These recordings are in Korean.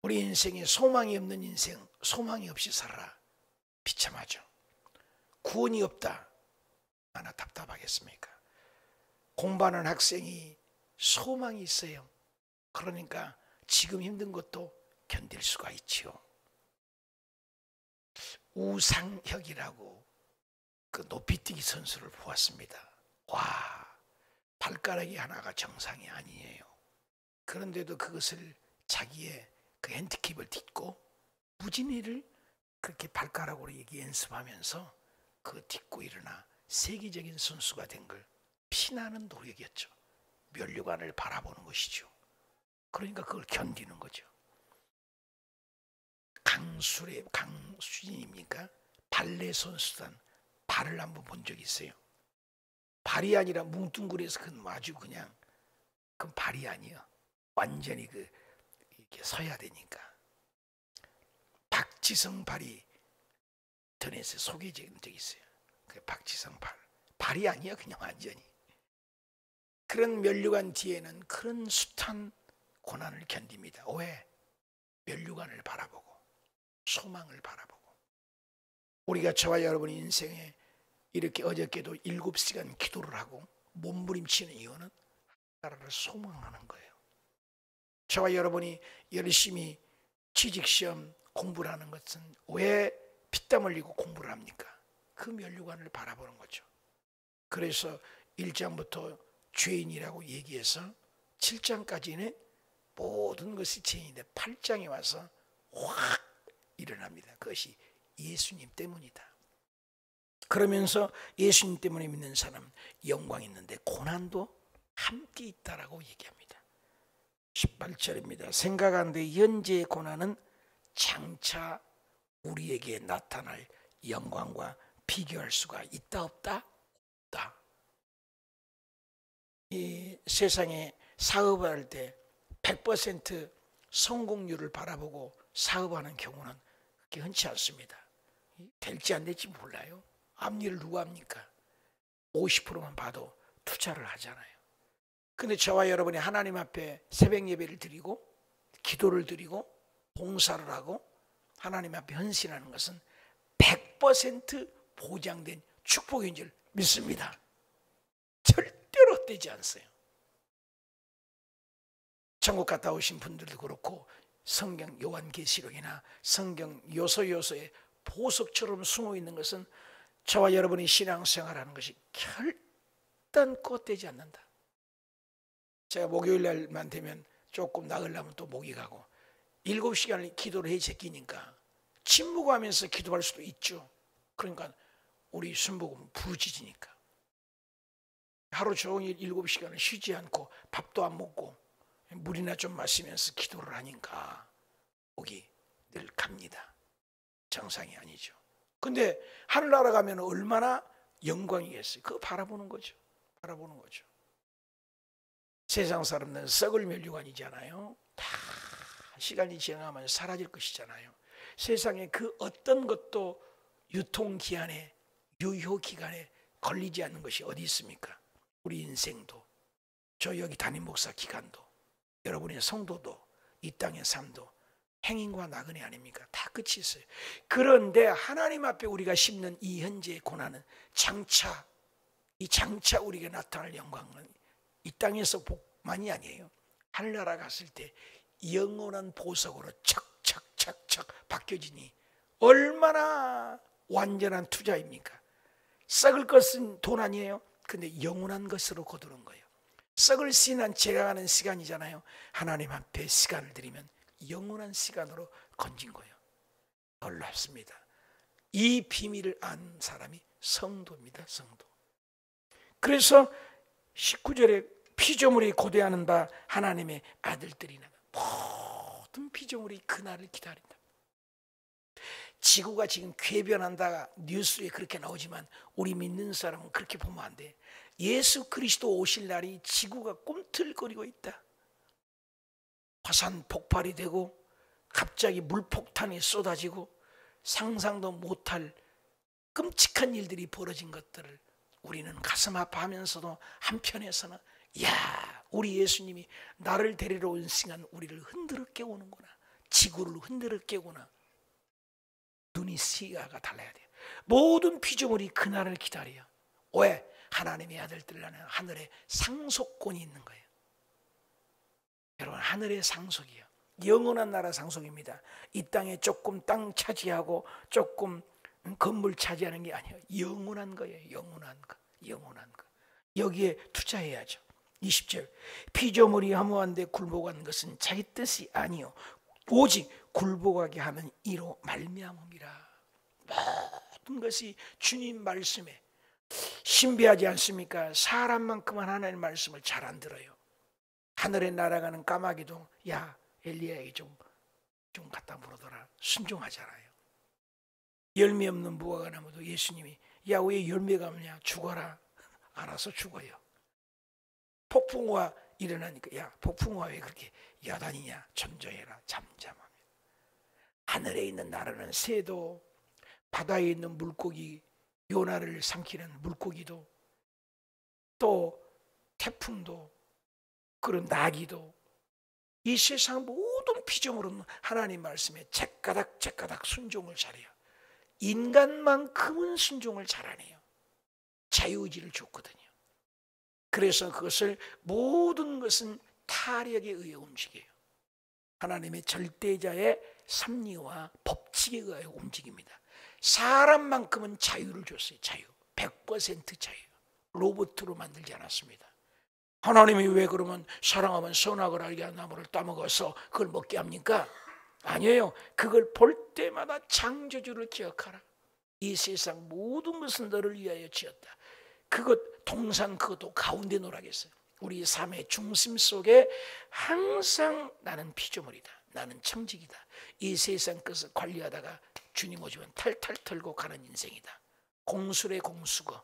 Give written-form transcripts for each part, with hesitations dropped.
우리 인생에 소망이 없는 인생, 소망이 없이 살아라. 비참하죠. 구원이 없다. 얼마나 답답하겠습니까? 공부하는 학생이 소망이 있어요. 그러니까 지금 힘든 것도 견딜 수가 있지요. 우상혁이라고 그 높이뛰기 선수를 보았습니다. 와, 발가락이 하나가 정상이 아니에요. 그런데도 그것을 자기의 그 핸디캡을 딛고 무진이를 그렇게 발가락으로 연습하면서 그 딛고 일어나 세계적인 선수가 된 걸 피나는 노력이었죠. 면류관을 바라보는 것이죠. 그러니까 그걸 견디는 거죠. 강수진입니까? 발레 선수단 발을 한번 본 적이 있어요. 발이 아니라 뭉뚱그려서 그건 아주 그냥 그건 발이 아니에요. 완전히 이렇게 서야 되니까. 박지성 발이 인터넷에 소개된 적이 있어요. 그 박지성 발이 아니에요. 그냥 완전히. 그런 면류관 뒤에는 그런 숱한 고난을 견딥니다. 왜? 면류관을 바라보고 소망을 바라보고. 우리가 저와 여러분의 인생에 이렇게 어저께도 7시간 기도를 하고 몸부림치는 이유는 하나님을 소망하는 거예요. 저와 여러분이 열심히 취직시험 공부를 하는 것은 왜 피땀 흘리고 공부를 합니까? 그 면류관을 바라보는 거죠. 그래서 1장부터 죄인이라고 얘기해서 7장까지는 모든 것이 죄인인데 8장에 와서 확 일어납니다. 그것이 예수님 때문이다. 그러면서 예수님 때문에 믿는 사람 영광이 있는데 고난도 함께 있다라고 얘기합니다. 18절입니다. 생각하는데 현재의 고난은 장차 우리에게 나타날 영광과 비교할 수가 있다 없다? 없다. 이 세상에 사업할 때 100% 성공률을 바라보고 사업하는 경우는 그렇게 흔치 않습니다. 될지 안 될지 몰라요. 앞일을 누가 합니까? 50%만 봐도 투자를 하잖아요. 근데 저와 여러분이 하나님 앞에 새벽 예배를 드리고 기도를 드리고 봉사를 하고 하나님 앞에 헌신하는 것은 100% 보장된 축복인 줄 믿습니다. 절대로 헛되지 않아요. 천국 갔다 오신 분들도 그렇고 성경 요한계시록이나 성경 요소요소에 보석처럼 숨어있는 것은 저와 여러분이 신앙생활하는 것이 결단코 헛되지 않는다. 제가 목요일 날만 되면 조금 나으려면 또 목이 가고 7시간을 기도를 해 제끼니까 침묵하면서 기도할 수도 있죠. 그러니까 우리 순복음은 부르짖으니까 하루 종일 7시간을 쉬지 않고 밥도 안 먹고 물이나 좀 마시면서 기도를 하니까 목이 늘 갑니다. 정상이 아니죠. 근데 하늘나라 가면 얼마나 영광이겠어요. 그거 바라보는 거죠. 바라보는 거죠. 세상 사람들은 썩을 면류관이잖아요. 다 시간이 지나면 사라질 것이잖아요. 세상에 그 어떤 것도 유통기한에 유효기간에 걸리지 않는 것이 어디 있습니까? 우리 인생도 저 여기 담임 목사 기간도 여러분의 성도도 이 땅의 삶도 행인과 나그네 아닙니까? 다 끝이 있어요. 그런데 하나님 앞에 우리가 심는 이 현재의 고난은 장차 우리에게 나타날 영광은 이 땅에서 복만이 아니에요. 하늘나라 갔을 때 영원한 보석으로 착착착착 바뀌어지니 얼마나 완전한 투자입니까? 썩을 것은 돈 아니에요. 근데 영원한 것으로 거두는 거예요. 썩을 시난 제가하는 시간이잖아요. 하나님 앞에 시간을 드리면 영원한 시간으로 건진 거예요. 놀랍습니다. 이 비밀을 안 사람이 성도입니다. 성도. 그래서 19절에 피조물이 고대하는 바 하나님의 아들들이나 모든 피조물이 그날을 기다린다. 지구가 지금 궤변한다 뉴스에 그렇게 나오지만 우리 믿는 사람은 그렇게 보면 안 돼. 예수 그리스도 오실 날이 지구가 꿈틀거리고 있다. 화산 폭발이 되고 갑자기 물폭탄이 쏟아지고 상상도 못할 끔찍한 일들이 벌어진 것들을 우리는 가슴 아파하면서도 한편에서는 야, 우리 예수님이 나를 데리러 온 시간 우리를 흔들어 깨우는구나. 지구를 흔들어 깨구나. 눈이 시야가 달라야 돼요. 모든 피조물이 그날을 기다려요. 왜? 하나님의 아들들라는 하늘에 상속권이 있는 거예요. 여러분, 하늘의 상속이요, 영원한 나라 상속입니다. 이 땅에 조금 땅 차지하고 조금 건물 차지하는 게 아니에요. 영원한 거예요. 영원한 거. 영원한 거. 여기에 투자해야죠. 20절, 피조물이 허무한데 굴복하는 것은 자기 뜻이 아니요 오직 굴복하게 하는 이로 말미암음이라. 모든 것이 주님 말씀에 신비하지 않습니까? 사람만큼은 하나님의 말씀을 잘 안 들어요. 하늘에 날아가는 까마귀도 야 엘리야에게 좀 갖다 물어둬라, 순종하잖아요. 열매 없는 무화과 나무도 예수님이 야 왜 열매가 없냐, 죽어라. 알아서 죽어요. 폭풍우가 일어나니까 야 폭풍우가 왜 그렇게 야단이냐, 잠잠해라, 잠잠하면. 하늘에 있는 나라는 새도, 바다에 있는 물고기, 요나를 삼키는 물고기도, 또 태풍도, 그런 나귀도, 이 세상 모든 피조물은 하나님 말씀에 제까닥 순종을 잘해요. 인간만큼은 순종을 잘하네요. 자유의지를 줬거든요. 그래서 그것을 모든 것은 타력에 의해 움직여요. 하나님의 절대자의 섭리와 법칙에 의해 움직입니다. 사람만큼은 자유를 줬어요. 자유, 100% 자유. 로봇으로 만들지 않았습니다. 하나님이 왜 그러면 사랑하면 선악을 알게 하는 나무를 따먹어서 그걸 먹게 합니까? 아니에요. 그걸 볼 때마다 창조주를 기억하라. 이 세상 모든 것은 너를 위하여 지었다. 그것 동산 그것도 가운데 놀아겠어요. 우리 삶의 중심 속에 항상 나는 피조물이다, 나는 청직이다, 이 세상 것을 관리하다가 주님 오시면 탈탈 털고 가는 인생이다. 공술의 공수거,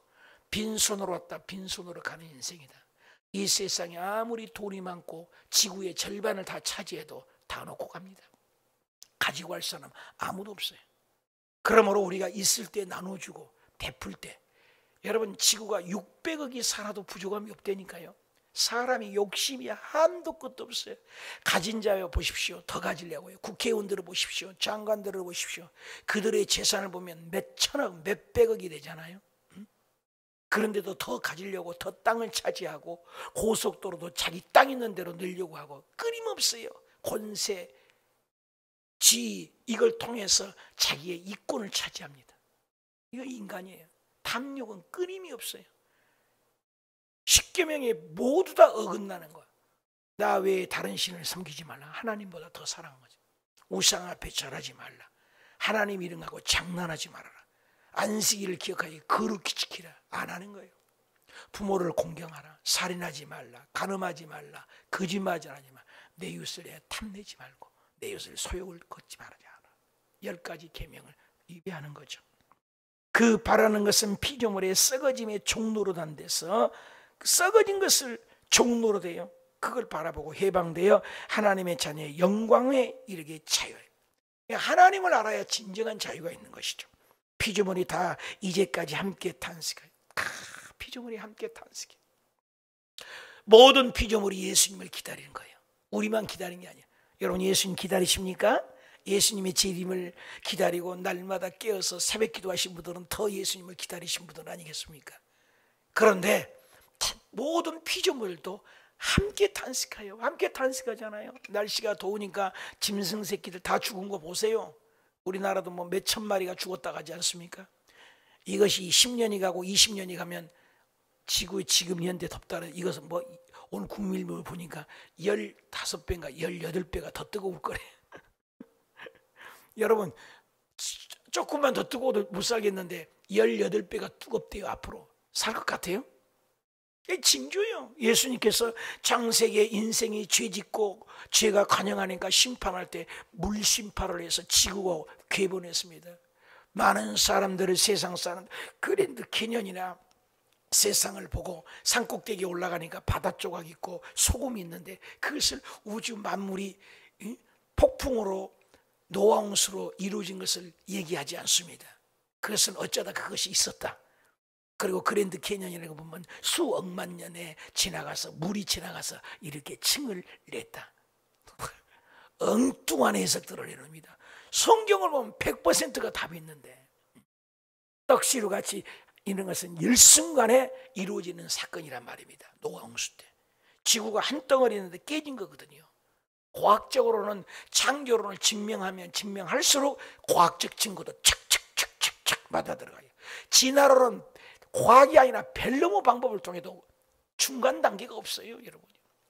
빈손으로 왔다 빈손으로 가는 인생이다. 이 세상에 아무리 돈이 많고 지구의 절반을 다 차지해도 다 놓고 갑니다. 가지고 갈 사람 아무도 없어요. 그러므로 우리가 있을 때 나눠주고 베풀 때, 여러분 지구가 600억이 살아도 부족함이 없다니까요. 사람이 욕심이 한도 끝도 없어요. 가진 자여 보십시오. 더 가지려고요. 국회의원들을 보십시오. 장관들을 보십시오. 그들의 재산을 보면 몇 천억, 몇 백억이 되잖아요. 그런데도 더 가지려고 더 땅을 차지하고 고속도로도 자기 땅 있는 대로 늘려고 하고 끊임없어요. 권세, 지위, 이걸 통해서 자기의 이권을 차지합니다. 이거 인간이에요. 탐욕은 끊임이 없어요. 십계명에 모두 다 어긋나는 거야. 나 외에 다른 신을 섬기지 말라. 하나님보다 더 사랑한 거죠. 우상 앞에 절하지 말라. 하나님 이름하고 장난하지 말아라. 안식일을 기억하여 거룩히 지키라. 안 하는 거예요. 부모를 공경하라. 살인하지 말라. 간음하지 말라. 거짓말하지 말라. 내 이웃을 탐내지 말고 내 이웃을 소욕을 걷지 말아야 하라. 10가지 계명을 위배하는 거죠. 그 바라는 것은 피조물의 썩어짐의 종로로단 데서 썩어진 것을 종로로 돼요. 그걸 바라보고 해방되어 하나님의 자녀의 영광에 이르게 자유해요. 하나님을 알아야 진정한 자유가 있는 것이죠. 피조물이 다 이제까지 함께 탄식해요. 피조물이 함께 탄식해요. 모든 피조물이 예수님을 기다리는 거예요. 우리만 기다리는 게 아니에요. 여러분 예수님 기다리십니까? 예수님의 재림을 기다리고 날마다 깨어서 새벽 기도하신 분들은 더 예수님을 기다리신 분들 아니겠습니까? 그런데 모든 피조물도 함께 탄식해요. 함께 탄식하잖아요. 날씨가 더우니까 짐승 새끼들 다 죽은 거 보세요. 우리나라도 뭐 몇천 마리가 죽었다 가지 않습니까? 이것이 10년이 가고 20년이 가면 지구의 지금 현대 덥다는, 이것은 뭐 오늘 국민일보 보니까 15배인가 18배가 더 뜨거울 거래. 여러분 조금만 더 뜨거워도 못 살겠는데 18배가 뜨겁대요. 앞으로 살 것 같아요? 이게 징조예요. 예수님께서 창세기에 인생이 죄짓고 죄가 관영하니까 심판할 때 물심판을 해서 지구가 괴변했습니다. 많은 사람들을, 세상 사람, 그랜드 캐년이나 세상을 보고 산꼭대기에 올라가니까 바다 조각 있고 소금이 있는데 그것을 우주 만물이 폭풍으로 노아홍수로 이루어진 것을 얘기하지 않습니다. 그것은 어쩌다 그것이 있었다. 그리고 그랜드 캐년이라고 보면 수억만 년에 지나가서 물이 지나가서 이렇게 층을 냈다. 엉뚱한 해석들을 해놓습니다. 성경을 보면 100%가 답이 있는데, 떡시루 같이 이런 것은 일순간에 이루어지는 사건이란 말입니다. 노아 홍수 때 지구가 한 덩어리였는데 깨진 거거든요. 과학적으로는 창조론을 증명하면 증명할수록 과학적 증거도 착착착착착 맞아 들어가요. 진화론은 과학이 아니라 벨로모 방법을 통해도 중간 단계가 없어요, 여러분.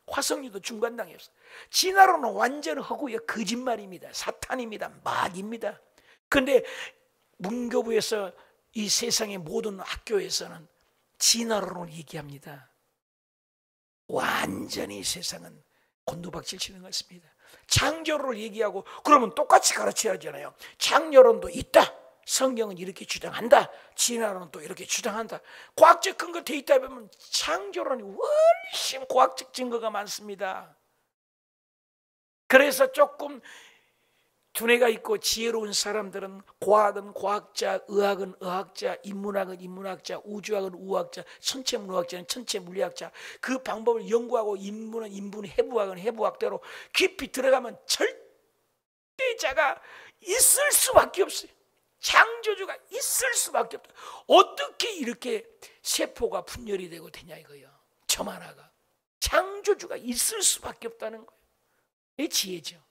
화석류도 중간 단계 없어요. 진화론은 완전 허구의 거짓말입니다. 사탄입니다. 마귀입니다. 그런데 문교부에서 이 세상의 모든 학교에서는 진화론을 얘기합니다. 완전히 세상은 곤두박질 치는 것 같습니다. 창조론을 얘기하고 그러면 똑같이 가르쳐야 하잖아요. 창조론도 있다. 성경은 이렇게 주장한다. 진화론은 또 이렇게 주장한다. 과학적 근거 데이터에 보면 창조론이 훨씬 과학적 증거가 많습니다. 그래서 조금 두뇌가 있고 지혜로운 사람들은 과학은 과학자, 의학은 의학자, 인문학은 인문학자, 우주학은 우학자, 천체물리학자는 천체물리학자, 그 방법을 연구하고 인문은 인문, 해부학은 해부학대로 깊이 들어가면 절대자가 있을 수밖에 없어요. 창조주가 있을 수밖에 없다. 어떻게 이렇게 세포가 분열이 되고 되냐 이거예요. 점 하나가. 창조주가 있을 수밖에 없다는 거예요. 이 지혜죠.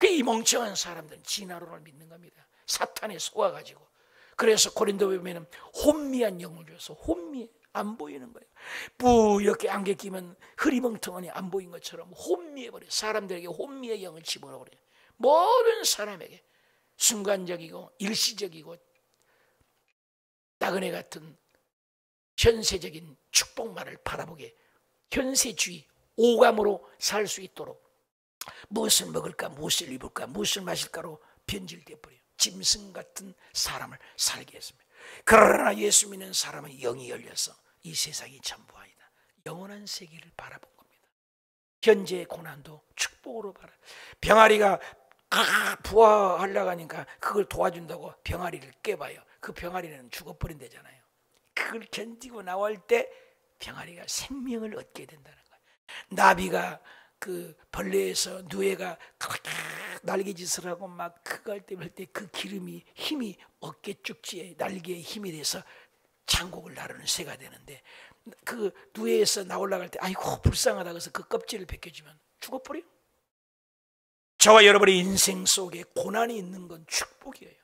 이 멍청한 사람들은 진화론을 믿는 겁니다. 사탄에 속아가지고. 그래서 고린도에 보면 혼미한 영을 줘서 혼미해. 안 보이는 거예요. 뿌옇게 안개 끼면 흐리멍텅하니 안 보인 것처럼 혼미해버려요. 사람들에게 혼미의 영을 집어넣어버려요. 모든 사람에게 순간적이고 일시적이고 나그네 같은 현세적인 축복만을 바라보게, 현세주의, 오감으로 살 수 있도록 무엇을 먹을까, 무엇을 입을까, 무엇을 마실까로 변질되어 버려요. 짐승 같은 사람을 살게 했습니다. 그러나 예수 믿는 사람은 영이 열려서 이 세상이 전부 아니다. 영원한 세계를 바라본 겁니다. 현재의 고난도 축복으로 바라. 병아리가 부화하려고 하니까 그걸 도와준다고 병아리를 깨봐요. 그 병아리는 죽어버린다잖아요. 그걸 견디고 나올 때 병아리가 생명을 얻게 된다는 거예요. 나비가 그 벌레에서 누에가 날개짓을 하고 막 그거 할 때 그 기름이 힘이 어깨 쪽지에 날개에 힘이 돼서 장곡을 나르는 새가 되는데, 그 누에에서 나올라고 할 때 아이고 불쌍하다 그래서 그 껍질을 벗겨주면 죽어버려요. 저와 여러분의 인생 속에 고난이 있는 건 축복이에요.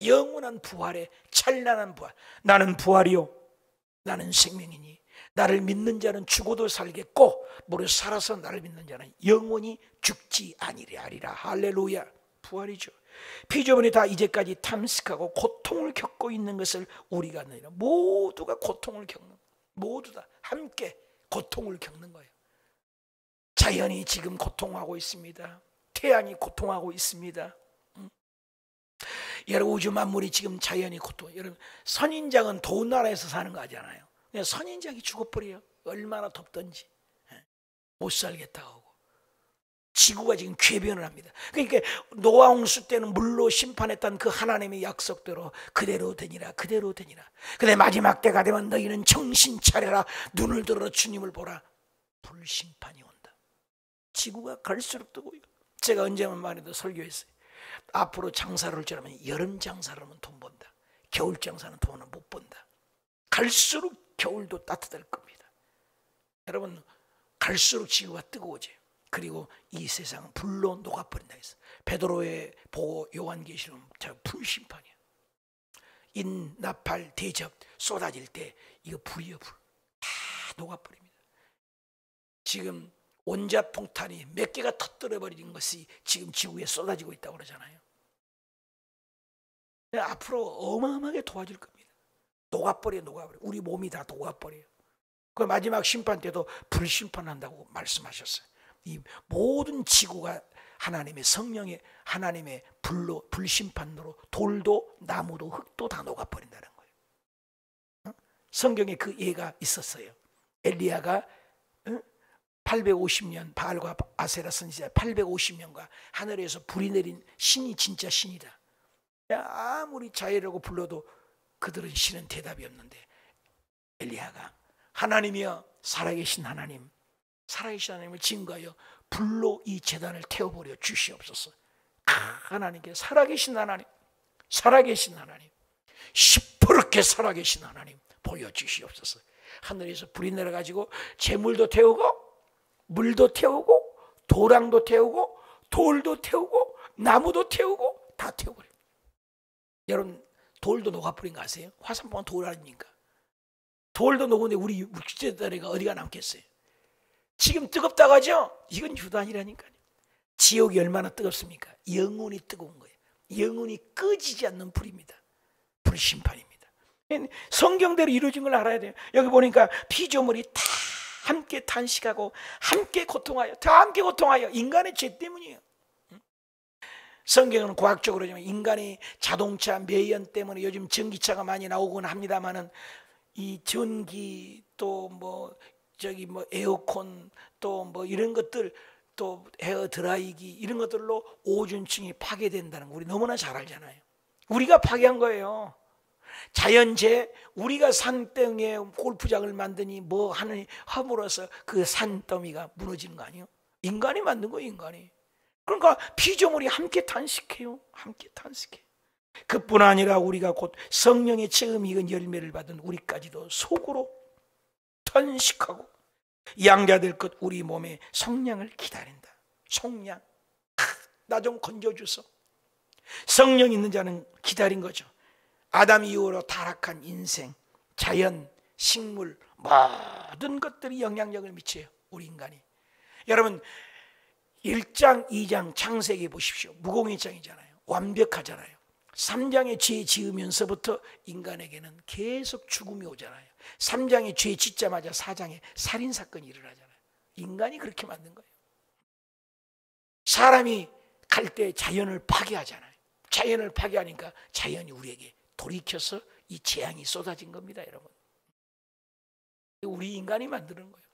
영원한 부활에 찬란한 부활. 나는 부활이요 나는 생명이니 나를 믿는 자는 죽어도 살겠고 무릇 살아서 나를 믿는 자는 영원히 죽지 아니하리라. 할렐루야. 부활이죠. 피조물이 다 이제까지 탐색하고 고통을 겪고 있는 것을 우리가 너희는 모두가 고통을 겪는, 모두 다 함께 고통을 겪는 거예요. 자연이 지금 고통하고 있습니다. 태양이 고통하고 있습니다. 여러분 우주 만물이 지금 자연이 고통. 여러분 선인장은 더운 나라에서 사는 거 아잖아요. 그냥 선인장이 죽어버려요. 얼마나 덥던지 못 살겠다고 하고. 지구가 지금 궤변을 합니다. 그러니까 노아 홍수 때는 물로 심판했던 그 하나님의 약속대로 그대로 되니라 그대로 되니라. 근데 마지막 때가 되면 너희는 정신 차려라. 눈을 들어 주님을 보라. 불심판이 온다. 지구가 갈수록 뜨고요. 제가 언제만 말해도 설교했어요. 앞으로 장사를 하려면 여름 장사를 하면 돈 번다. 겨울 장사는 돈을 못 번다. 갈수록 겨울도 따뜻할 겁니다. 여러분 갈수록 지구가 뜨거워져요. 그리고 이 세상은 불로 녹아버린다 했어. 베드로의 보고 요한계시록은 불심판이야. 인나팔 대접 쏟아질 때 이거 불이요 불. 다 녹아버립니다. 지금 원자폭탄이 몇 개가 터뜨려버린 것이 지금 지구에 쏟아지고 있다고 그러잖아요. 앞으로 어마어마하게 도와줄 겁니다. 녹아버려. 우리 몸이 다 녹아버려요. 그 마지막 심판 때도 불심판한다고 말씀하셨어요. 이 모든 지구가 하나님의 성령의 하나님의 불로 불심판으로 돌도 나무도 흙도 다 녹아버린다는 거예요. 성경에 그 예가 있었어요. 엘리야가 850년 바알과 아세라 선지자 850년과 하늘에서 불이 내린 신이 진짜 신이다. 아무리 자유라고 불러도 그들은 신은 대답이 없는데 엘리야가 하나님이여 살아계신 하나님, 살아계신 하나님을 증거하여 불로 이 제단을 태워버려 주시옵소서. 하나님께 살아계신 하나님, 살아계신 하나님, 시퍼렇게 살아계신 하나님 보여주시옵소서. 하늘에서 불이 내려가지고 재물도 태우고 물도 태우고 도랑도 태우고 돌도 태우고 나무도 태우고 다 태워버려. 여러분 돌도 녹아버린 거 아세요? 화산 보면 돌 아닙니까? 돌도 녹은데 우리 육지다리가 어디가 남겠어요? 지금 뜨겁다고 하죠? 이건 유단이라니까요. 지옥이 얼마나 뜨겁습니까? 영혼이 뜨거운 거예요. 영혼이 꺼지지 않는 불입니다. 불심판입니다. 성경대로 이루어진 걸 알아야 돼요. 여기 보니까 피조물이 다 함께 탄식하고 함께 고통하여, 다 함께 고통하여. 인간의 죄 때문이에요. 성경은 과학적으로 인간이 자동차 매연 때문에 요즘 전기차가 많이 나오곤 합니다만은 이 전기 또 뭐 에어컨 또 뭐 이런 것들 또 헤어 드라이기 이런 것들로 오존층이 파괴된다는 거 우리 너무나 잘 알잖아요. 우리가 파괴한 거예요. 자연재해, 우리가 산덩이에 골프장을 만드니 뭐 하느니 함으로써 그 산더미가 무너지는 거 아니에요? 인간이 만든 거예요, 인간이. 그러니까 피조물이 함께 탄식해요. 함께 탄식해. 그뿐 아니라 우리가 곧 성령의 체험 익은 열매를 받은 우리까지도 속으로 탄식하고 양자될 것 우리 몸에 성령을 기다린다. 성령, 나 좀 건져주소. 성령 있는 자는 기다린 거죠. 아담 이후로 타락한 인생, 자연, 식물 모든 것들이 영향력을 미쳐요. 우리 인간이. 여러분 1장 2장 창세기 보십시오. 무공의장이잖아요. 완벽하잖아요. 3장에 죄 지으면서부터 인간에게는 계속 죽음이 오잖아요. 3장에 죄 짓자마자 4장에 살인사건이 일어나잖아요. 인간이 그렇게 만든 거예요. 사람이 갈 때 자연을 파괴하잖아요. 자연을 파괴하니까 자연이 우리에게 돌이켜서 이 재앙이 쏟아진 겁니다, 여러분. 우리 인간이 만드는 거예요.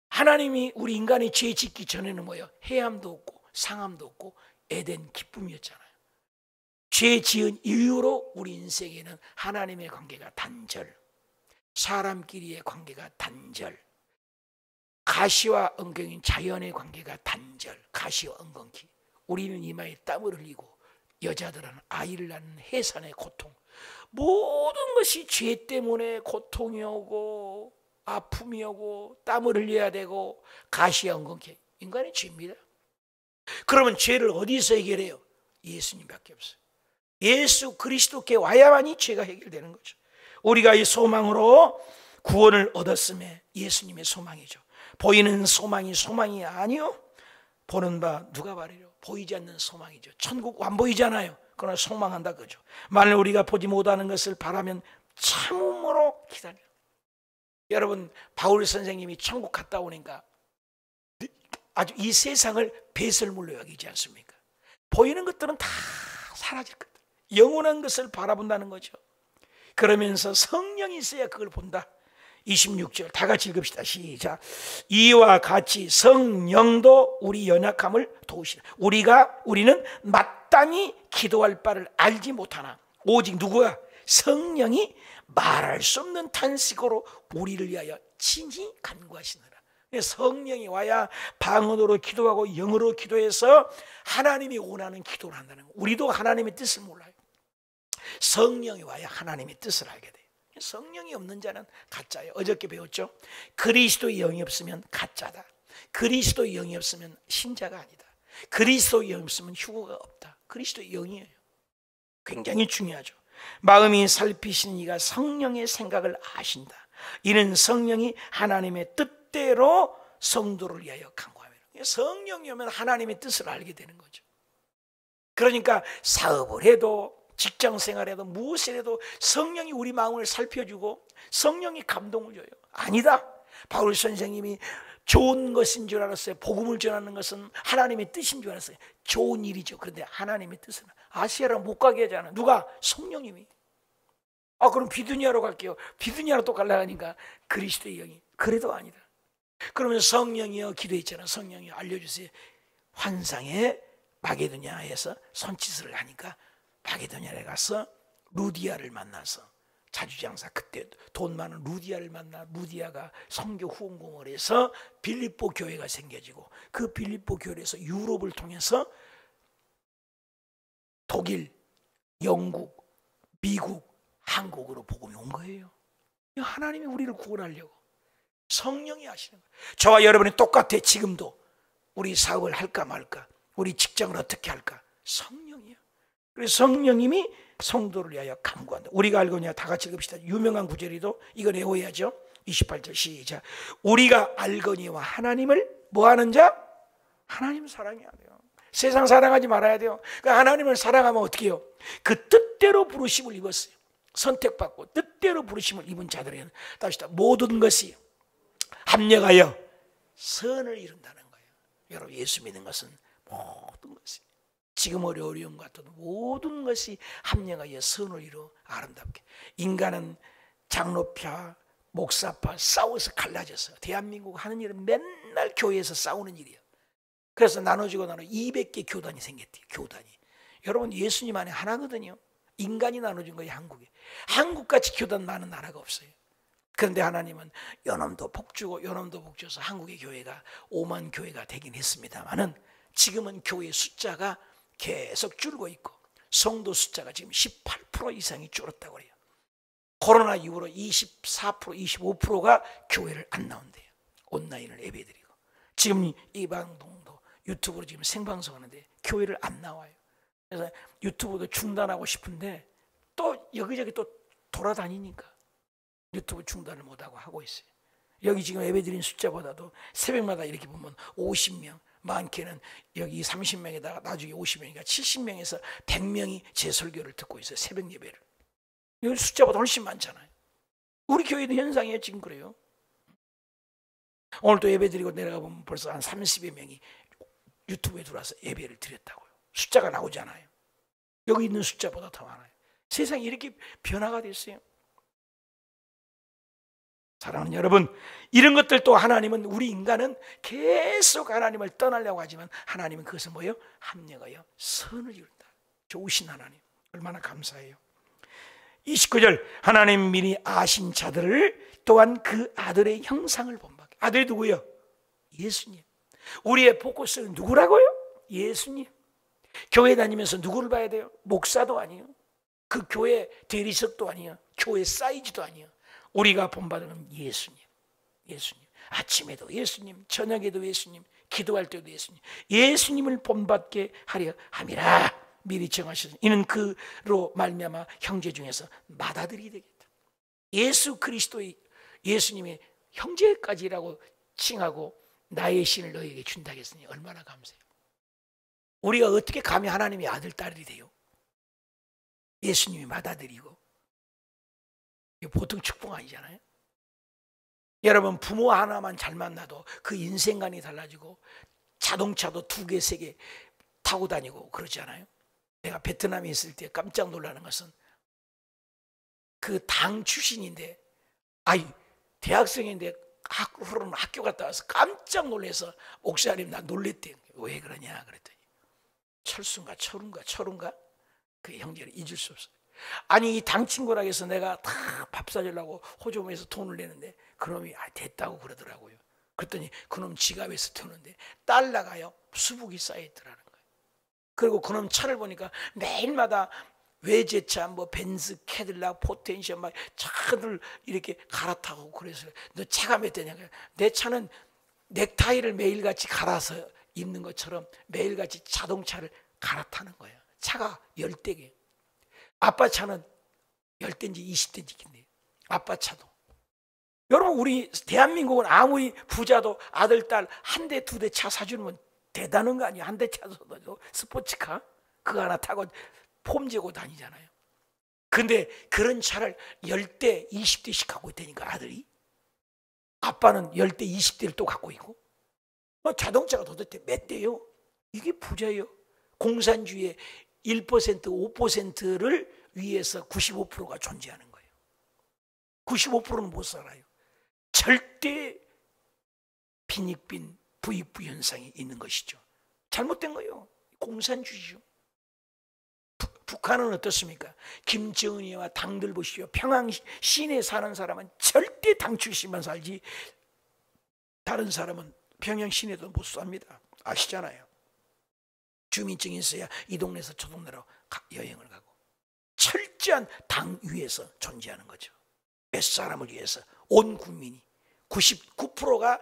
하나님이 우리 인간이 죄 짓기 전에는 뭐예요? 해함도 없고 상함도 없고 에덴 기쁨이었잖아요. 죄 지은 이후로 우리 인생에는 하나님의 관계가 단절, 사람끼리의 관계가 단절, 가시와 엉겅인 자연의 관계가 단절, 가시와 엉겅기. 우리는 이마에 땀을 흘리고 여자들은 아이를 낳는 해산의 고통, 모든 것이 죄 때문에 고통이 오고 아픔이 오고 땀을 흘려야 되고 가시와 엉겅기. 인간의 죄입니다. 그러면 죄를 어디서 해결해요? 예수님밖에 없어요. 예수 그리스도께 와야만이 죄가 해결되는 거죠. 우리가 이 소망으로 구원을 얻었음에 예수님의 소망이죠. 보이는 소망이 아니요, 보는 바 누가 바라리요? 보이지 않는 소망이죠. 천국 안 보이잖아요. 그러나 소망한다 그죠. 만일 우리가 보지 못하는 것을 바라면 참음으로 기다려. 여러분 바울 선생님이 천국 갔다 오니까 아주 이 세상을 배설물로 여기지 않습니까? 보이는 것들은 다 사라질 것들, 영원한 것을 바라본다는 거죠. 그러면서 성령이 있어야 그걸 본다. 26절 다 같이 읽읍시다. 시작. 이와 같이 성령도 우리 연약함을 도우시라. 우리는 마땅히 기도할 바를 알지 못하나 오직 누구야? 성령이 말할 수 없는 탄식으로 우리를 위하여 친히 간구하시느라. 성령이 와야 방언으로 기도하고 영어로 기도해서 하나님이 원하는 기도를 한다는 거예요. 우리도 하나님의 뜻을 몰라요. 성령이 와야 하나님의 뜻을 알게 돼요. 성령이 없는 자는 가짜예요. 어저께 배웠죠? 그리스도의 영이 없으면 가짜다. 그리스도의 영이 없으면 신자가 아니다. 그리스도의 영이 없으면 휴거가 없다. 그리스도의 영이에요. 굉장히 중요하죠. 마음이 살피시는 이가 성령의 생각을 아신다. 이는 성령이 하나님의 뜻대로 성도를 위하여 간구하며. 성령이 오면 하나님의 뜻을 알게 되는 거죠. 그러니까 사업을 해도 직장 생활에도 무엇을 해도 성령이 우리 마음을 살펴주고 성령이 감동을 줘요. 아니다. 바울 선생님이 좋은 것인 줄 알았어요. 복음을 전하는 것은 하나님의 뜻인 줄 알았어요. 좋은 일이죠. 그런데 하나님의 뜻은 아시아로 못 가게 하잖아. 누가? 성령님이. 그럼 비두니아로 갈게요. 비두니아로 또 가려고 하니까 그리스도의 영이. 그래도 아니다. 그러면 성령이여 기도했잖아. 성령이 알려주세요. 환상에 마게도냐에서 손짓을 하니까 마게도냐에 가서 루디아를 만나서 자주장사, 그때 돈 많은 루디아를 만나 루디아가 선교 후원공을 해서 빌립보 교회가 생겨지고, 그 빌립보 교회에서 유럽을 통해서 독일, 영국, 미국, 한국으로 복음이 온 거예요. 하나님이 우리를 구원하려고 성령이 하시는 거예요. 저와 여러분이 똑같아. 지금도 우리 사업을 할까 말까, 우리 직장을 어떻게 할까, 성령이야. 그래서 성령님이 성도를 위하여 간구한다. 우리가 알거니와, 다 같이 읽읍시다. 유명한 구절이도 이거 외워야죠. 28절 시작. 우리가 알거니와 하나님을 뭐하는 자? 하나님 사랑해야 돼요. 세상 사랑하지 말아야 돼요. 그러니까 하나님을 사랑하면 어떻게 해요? 그 뜻대로 부르심을 입었어요. 선택받고 뜻대로 부르심을 입은 자들에게는, 다시 모든 것이 합력하여 선을 이룬다는 거예요. 여러분, 예수 믿는 것은 모든 것이, 지금 어려운 것 같아도 모든 것이 합력하여 선을 이루어 아름답게. 인간은 장로파, 목사파 싸워서 갈라져서 대한민국 하는 일은 맨날 교회에서 싸우는 일이에요. 그래서 나눠지고 200개 교단이 생겼대요. 교단이. 여러분, 예수님 안에 하나거든요. 인간이 나눠진 거예요. 한국에. 한국같이 교단 많은 나라가 없어요. 그런데 하나님은 요놈도 복주고 요놈도 복주어서 한국의 교회가 5만 교회가 되긴 했습니다만은, 지금은 교회 숫자가 계속 줄고 있고 성도 숫자가 지금 18% 이상이 줄었다고 그래요. 코로나 이후로 24%, 25%가 교회를 안 나온대요. 온라인을 예배드리고. 지금 이 방송도 유튜브로 지금 생방송하는데 교회를 안 나와요. 그래서 유튜브도 중단하고 싶은데 또 여기저기 또 돌아다니니까 유튜브 중단을 못하고 하고 있어요. 여기 지금 예배드린 숫자보다도 새벽마다 이렇게 보면 50명, 많게는 여기 30명에다가 나중에 50명이니까 70명에서 100명이 제 설교를 듣고 있어요. 새벽 예배를. 여기 숫자보다 훨씬 많잖아요. 우리 교회도 현상이에요. 지금 그래요. 오늘 또 예배드리고 내려가 보면 벌써 한 30여 명이 유튜브에 들어와서 예배를 드렸다고요. 숫자가 나오잖아요. 여기 있는 숫자보다 더 많아요. 세상이 이렇게 변화가 됐어요. 사랑하는 여러분, 이런 것들 또 하나님은, 우리 인간은 계속 하나님을 떠나려고 하지만 하나님은 그것을 뭐예요? 합력하여 선을 이룬다. 좋으신 하나님, 얼마나 감사해요. 29절, 하나님 미리 아신 자들을 또한 그 아들의 형상을 본받게. 아들이 누구예요? 예수님. 우리의 포커스는 누구라고요? 예수님. 교회 다니면서 누구를 봐야 돼요? 목사도 아니에요. 그 교회 대리석도 아니에요. 교회 사이즈도 아니에요. 우리가 본받는 예수님. 예수님. 아침에도 예수님, 저녁에도 예수님, 기도할 때도 예수님. 예수님을 본받게 하려 함이라 미리 정하셨으니 이는 그로 말미암아 형제 중에서 맏아들이 되겠다. 예수 그리스도의, 예수님의 형제까지라고 칭하고 나의 신을 너에게 준다 했으니 얼마나 감사해요. 우리가 어떻게 감히 하나님의 아들, 딸이 돼요? 예수님이 맏아들이고. 보통 축복 아니잖아요. 여러분, 부모 하나만 잘 만나도 그 인생관이 달라지고 자동차도 2개, 3개 타고 다니고 그러지 않아요? 내가 베트남에 있을 때 깜짝 놀라는 것은 그 당 출신인데, 대학생인데 학교 갔다 와서 깜짝 놀라서 목사님 나 놀랬대. 왜 그러냐 그랬더니 철수인가 철운가 그 형제를 잊을 수 없어요. 아니, 이 당 친구라고 해서 내가 다 밥 사주려고 호주머니에서 돈을 내는데 그놈이 됐다고 그러더라고요. 그랬더니 그놈 지갑에서 터는데 달러가요 수북이 쌓여있더라는 거예요. 그리고 그놈 차를 보니까 매일마다 외제차, 뭐 벤츠, 캐딜락, 포텐시아 막 차들 이렇게 갈아타고. 그래서 너 차가 몇 대냐? 내 차는 넥타이를 매일같이 갈아서 입는 것처럼 매일같이 자동차를 갈아타는 거예요. 차가 10대게. 아빠 차는 10대인지 20대인지 아빠 차도. 여러분, 우리 대한민국은 아무리 부자도 아들, 딸 1대, 2대 차 사주는 건 대단한 거 아니에요? 1대 차 사도 스포츠카 그거 하나 타고 폼 재고 다니잖아요. 근데 그런 차를 10대, 20대씩 갖고 있다니까, 아들이. 아빠는 10대, 20대를 또 갖고 있고. 자동차가 도대체 몇 대요? 이게 부자예요. 공산주의의 1%, 5%를 위해서 95%가 존재하는 거예요. 95%는 못 살아요. 절대 빈익빈 부익부 현상이 있는 것이죠. 잘못된 거예요. 공산주의죠. 북한은 어떻습니까? 김정은이와 당들 보시오. 평양 시내에 사는 사람은 절대 당 출신만 살지 다른 사람은 평양 시내도 못 삽니다. 아시잖아요. 주민증이 있어야 이 동네에서 저 동네로 여행을 가고 철저한 당 위에서 존재하는 거죠. 몇 사람을 위해서 온 국민이 99%가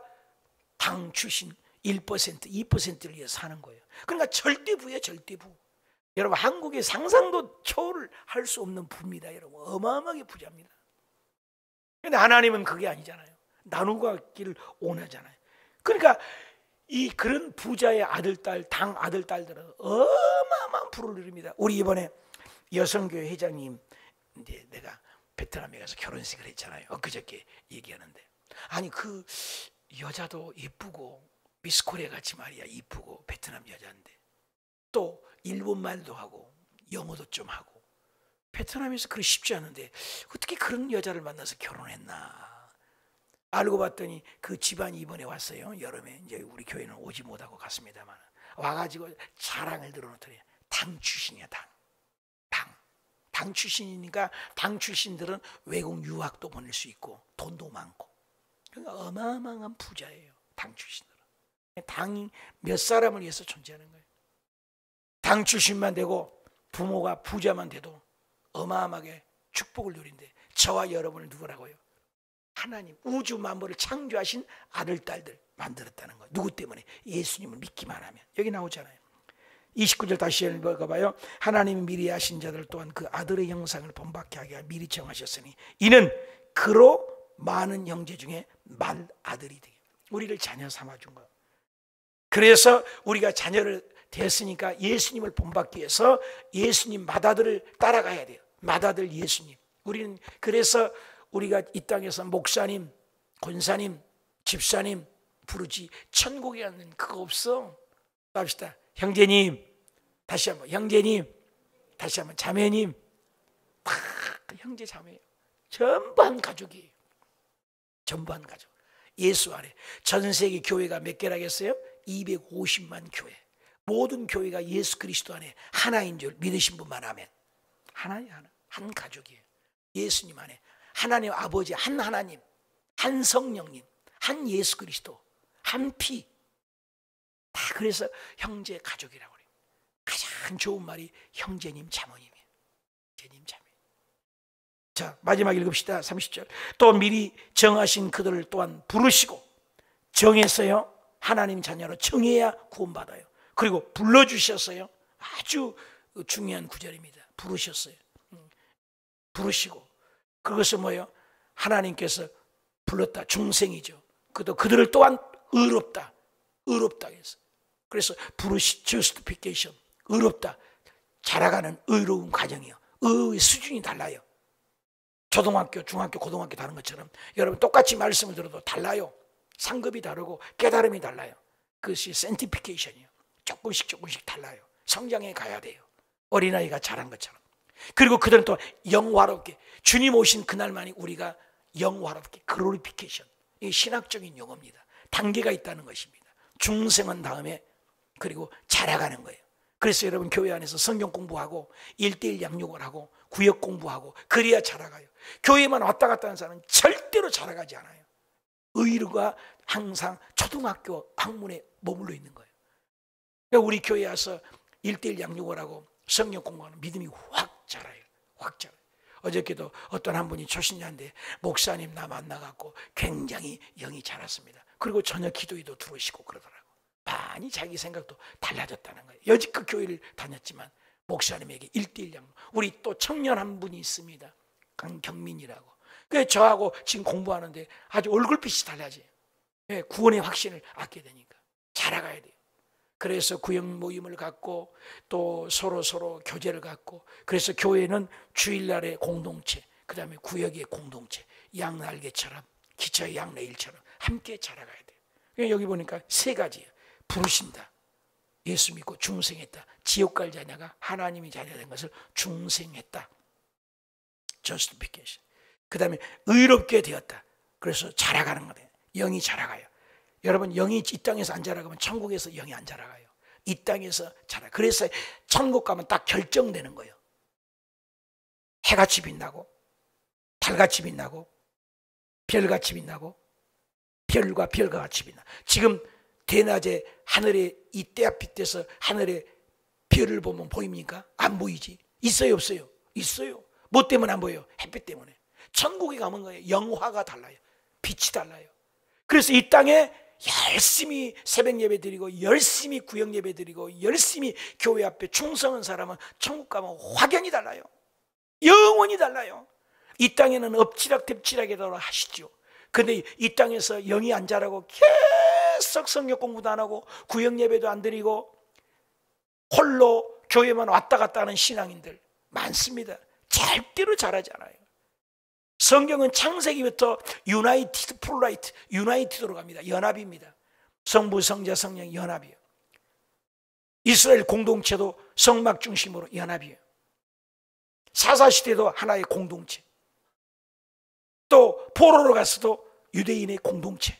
당 출신 1%, 2%를 위해서 사는 거예요. 그러니까 절대부예요, 절대부. 여러분 한국의 상상도 초월을 할 수 없는 부입니다. 여러분 어마어마하게 부자입니다. 그런데 하나님은 그게 아니잖아요. 나누고 가기를 원하잖아요. 그러니까 이 그런 부자의 아들, 딸, 당 아들, 딸들은 어마어마한 부를 누립니다. 우리 이번에 여성교회 회장님 이제 내가 베트남에 가서 결혼식을 했잖아요. 엊그저께 얘기하는데 아니 그 여자도 예쁘고 미스코리아 같이 말이야 이쁘고 베트남 여자인데 또 일본말도 하고 영어도 좀 하고 베트남에서 그리 쉽지 않은데 어떻게 그런 여자를 만나서 결혼했나 알고 봤더니 그 집안이 이번에 왔어요. 여름에 이제 우리 교회는 오지 못하고 갔습니다만 와가지고 자랑을 들어놓더니 당 출신이야. 당 출신이니까 당 출신들은 외국 유학도 보낼 수 있고 돈도 많고 그러니까 어마어마한 부자예요. 당 출신들은 당이 몇 사람을 위해서 존재하는 거예요. 당 출신만 되고 부모가 부자만 돼도 어마어마하게 축복을 누린대. 저와 여러분을 누구라고요? 하나님 우주 만물을 창조하신 아들 딸들 만들었다는 거예요. 누구 때문에? 예수님을 믿기만 하면. 여기 나오잖아요. 29절 다시 읽어봐요. 하나님이 미리 하신 자들 또한 그 아들의 형상을 본받게 하게 미리 정하셨으니 이는 그로 많은 형제 중에 맏아들이 되게 우리를 자녀 삼아준 거예요. 그래서 우리가 자녀를 됐으니까 예수님을 본받기 위해서 예수님 맏아들을 따라가야 돼요. 맏아들 예수님. 우리는 그래서 우리가 이 땅에서 목사님, 권사님, 집사님 부르지 천국에 가는 그거 없어. 합시다. 형제님, 다시 한번 형제님, 다시 한번 자매님, 다 형제 자매예요. 전부 한 가족이에요. 전부 한 가족. 예수 안에 전 세계 교회가 몇 개라겠어요? 250만 교회. 모든 교회가 예수 그리스도 안에 하나인 줄 믿으신 분만 하면 하나야 하나. 한 가족이에요. 예수님 안에 하나님 아버지 한 하나님, 한 성령님, 한 예수 그리스도, 한 피. 다 그래서 형제 가족이라고 그래요. 가장 좋은 말이 형제님 자모님이에요. 형제님 자매. 자 마지막 읽읍시다. 30절. 또 미리 정하신 그들을 또한 부르시고 정했어요. 하나님 자녀로 정해야 구원받아요. 그리고 불러주셨어요. 아주 중요한 구절입니다. 부르셨어요. 부르시고 그것은 뭐예요? 하나님께서 불렀다. 중생이죠. 그들을 또한 의롭다. 의롭다 해서. 그래서 부르시 justification. 의롭다. 자라가는 의로운 과정이요. 의의 수준이 달라요. 초등학교, 중학교, 고등학교 다른 것처럼 여러분 똑같이 말씀을 들어도 달라요. 상급이 다르고 깨달음이 달라요. 그것이 sanctification이요. 조금씩 달라요. 성장해 가야 돼요. 어린아이가 자란 것처럼. 그리고 그들은 또 영화롭게 주님 오신 그날만이 우리가 영화롭게 글로리피케이션. 이 신학적인 용어입니다. 단계가 있다는 것입니다. 중생한 다음에 그리고 자라가는 거예요. 그래서 여러분 교회 안에서 성경 공부하고 1:1 양육을 하고 구역 공부하고 그래야 자라가요. 교회만 왔다 갔다 하는 사람은 절대로 자라가지 않아요. 의류가 항상 초등학교 학문에 머물러 있는 거예요. 그러니까 우리 교회에 와서 1:1 양육을 하고 성경 공부하는 믿음이 확 자라요. 확 자라요. 어저께도 어떤 한 분이 초신자인데 목사님 나 만나갖고 굉장히 영이 자랐습니다. 그리고 저녁 기도에도 들어오시고 그러더라고. 많이 자기 생각도 달라졌다는 거예요. 여지껏 교회를 다녔지만 목사님에게 1:1 양육. 우리 또 청년 한 분이 있습니다. 강경민이라고. 그래서 저하고 지금 공부하는데 아주 얼굴빛이 달라져요. 구원의 확신을 갖게 되니까 자라가야 돼요. 그래서 구역 모임을 갖고 또 서로 교제를 갖고 그래서 교회는 주일날의 공동체 그 다음에 구역의 공동체 양날개처럼 기차의 양레일처럼 함께 자라가야 돼요. 여기 보니까 세 가지예요. 부르신다. 예수 믿고 중생했다. 지옥 갈 자녀가 하나님이 자녀된 것을 중생했다. justification. 그 다음에 의롭게 되었다. 그래서 자라가는 거예요. 영이 자라가요. 여러분 영이 이 땅에서 안 자라가면 천국에서 영이 안 자라가요. 이 땅에서 자라. 그래서 천국 가면 딱 결정되는 거예요. 해같이 빛나고 달같이 빛나고 별같이 빛나고 별과 별과 같이 빛나. 지금 대낮에 하늘에 이 때앞빛에서 하늘에 별을 보면 보입니까? 안 보이지. 있어요 없어요? 있어요. 뭐 때문에 안 보여요? 햇빛 때문에. 천국에 가면 거예요. 영화가 달라요. 빛이 달라요. 그래서 이 땅에 열심히 새벽 예배 드리고 열심히 구역 예배 드리고 열심히 교회 앞에 충성한 사람은 천국 가면 확연히 달라요. 영원히 달라요. 이 땅에는 엎치락뒤치락이라고 하시죠. 근데 이 땅에서 영이 안 자라고 계속 성경 공부도 안 하고 구역 예배도 안 드리고 홀로 교회만 왔다 갔다 하는 신앙인들 많습니다. 절대로 잘하지 않아요. 성경은 창세기부터 유나이티드 폴라이트, 유나이티드로 갑니다. 연합입니다. 성부, 성자, 성령 연합이에요. 이스라엘 공동체도 성막 중심으로 연합이에요. 사사시대도 하나의 공동체. 또 포로로 갔어도 유대인의 공동체.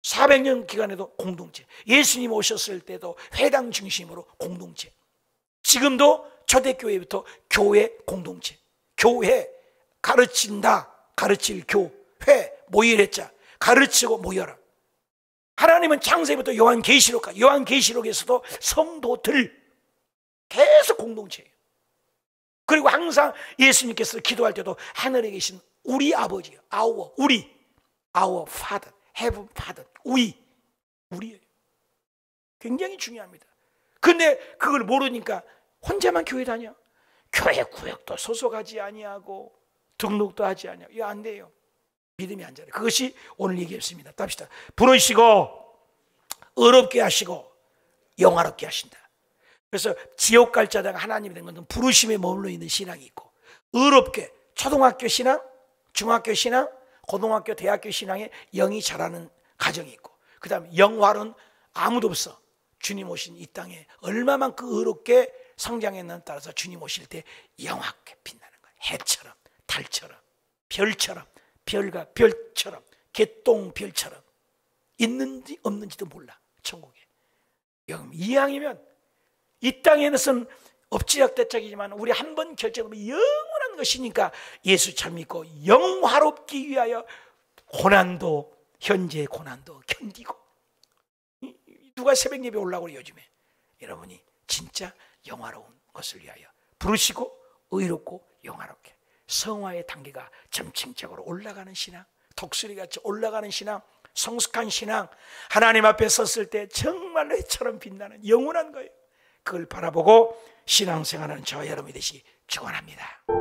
400년 기간에도 공동체. 예수님 오셨을 때도 회당 중심으로 공동체. 지금도 초대교회부터 교회 공동체. 교회 가르친다. 가르칠 교회 모이랬자. 가르치고 모여라. 하나님은 창세부터 요한계시록까지, 요한계시록에서도 성도들 계속 공동체예요. 그리고 항상 예수님께서 기도할 때도 하늘에 계신 우리 아버지요, 우리, our father, heaven father, 우리예요. 굉장히 중요합니다. 근데 그걸 모르니까 혼자만 교회 다녀. 교회 구역도 소속하지 아니하고 등록도 하지 아니하고. 이거 안 돼요. 믿음이 안 자라요. 그것이 오늘 얘기했습니다. 답시다. 부르시고 의롭게 하시고 영화롭게 하신다. 그래서 지옥 갈 자다가 하나님이 된 것은 부르심에 머물러 있는 신앙이 있고, 의롭게 초등학교 신앙, 중학교 신앙, 고등학교, 대학교 신앙에 영이 자라는 가정이 있고, 그 다음에 영화는 아무도 없어. 주님 오신 이 땅에 얼마만큼 의롭게 성장했느냐에 따라서 주님 오실 때 영화롭게 빛나는 거예요. 해처럼, 달처럼, 별처럼, 별과 별처럼, 개똥별처럼. 있는지 없는지도 몰라. 천국에. 이왕이면 이 땅에는 엎치락대짝이지만 우리 한 번 결정하면 영원한 것이니까 예수 잘 믿고 영화롭기 위하여 고난도, 현재의 고난도 견디고. 누가 새벽 예배 올라오고 그래 요즘에. 여러분이 진짜 영화로운 것을 위하여 부르시고 의롭고 영화롭게 성화의 단계가 점층적으로 올라가는 신앙, 독수리같이 올라가는 신앙, 성숙한 신앙, 하나님 앞에 섰을 때 정말로 해처럼 빛나는 영원한 거예요. 그걸 바라보고 신앙생활하는 저와 여러분이 되시기 축원합니다.